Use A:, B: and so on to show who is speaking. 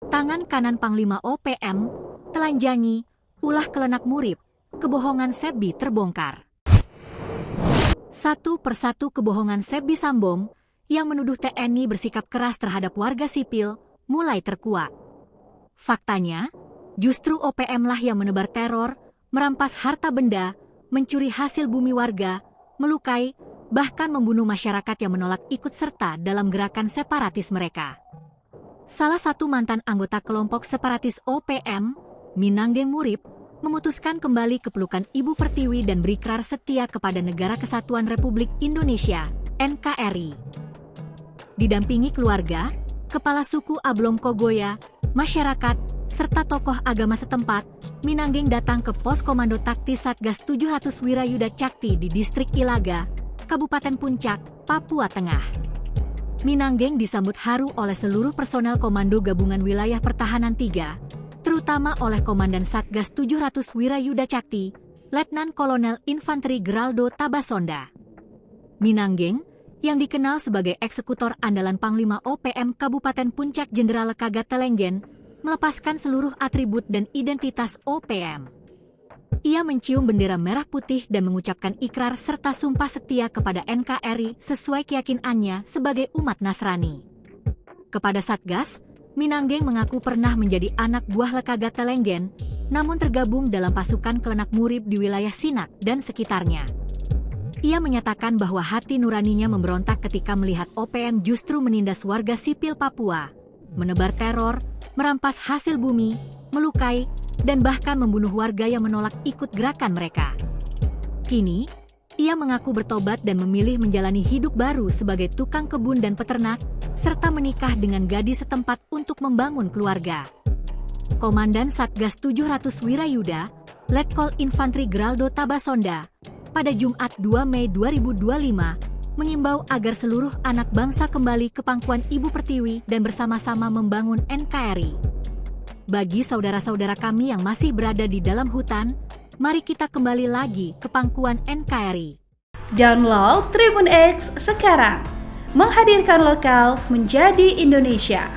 A: Tangan kanan Panglima OPM, telanjangi, ulah kelenak murip, kebohongan Sebbi terbongkar. Satu persatu kebohongan Sebbi Sambong yang menuduh TNI bersikap keras terhadap warga sipil mulai terkuak. Faktanya, justru OPM lah yang menebar teror, merampas harta benda, mencuri hasil bumi warga, melukai, bahkan membunuh masyarakat yang menolak ikut serta dalam gerakan separatis mereka. Salah satu mantan anggota kelompok separatis OPM, Minanggeng Murip, memutuskan kembali ke pelukan Ibu Pertiwi dan berikrar setia kepada Negara Kesatuan Republik Indonesia, NKRI. Didampingi keluarga, kepala suku Ablong Kogoya, masyarakat, serta tokoh agama setempat, Minanggeng datang ke pos komando taktis Satgas 700 Wirayuda Cakti di distrik Ilaga, Kabupaten Puncak, Papua Tengah. Minanggeng disambut haru oleh seluruh personel Komando Gabungan Wilayah Pertahanan 3, terutama oleh Komandan Satgas 700 Wirayuda Cakti, Letnan Kolonel Infanteri Geraldo Tabasonda. Minanggeng, yang dikenal sebagai eksekutor andalan Panglima OPM Kabupaten Puncak Jenderal Kagat Telenggen, melepaskan seluruh atribut dan identitas OPM. Ia mencium bendera merah putih dan mengucapkan ikrar serta sumpah setia kepada NKRI sesuai keyakinannya sebagai umat Nasrani. Kepada Satgas, Minanggeng mengaku pernah menjadi anak buah Lekagat Telenggen, namun tergabung dalam pasukan Kelenak Murip di wilayah Sinak dan sekitarnya. Ia menyatakan bahwa hati nuraninya memberontak ketika melihat OPM justru menindas warga sipil Papua, menebar teror, merampas hasil bumi, melukai, dan bahkan membunuh warga yang menolak ikut gerakan mereka. Kini, ia mengaku bertobat dan memilih menjalani hidup baru sebagai tukang kebun dan peternak, serta menikah dengan gadis setempat untuk membangun keluarga. Komandan Satgas 700 Wirayuda, Letkol Infanteri Geraldo Tabasonda, pada Jumat 2 Mei 2025, mengimbau agar seluruh anak bangsa kembali ke pangkuan Ibu Pertiwi dan bersama-sama membangun NKRI. Bagi saudara-saudara kami yang masih berada di dalam hutan, mari kita kembali lagi ke pangkuan NKRI.
B: Download Tribun X sekarang, menghadirkan lokal menjadi Indonesia.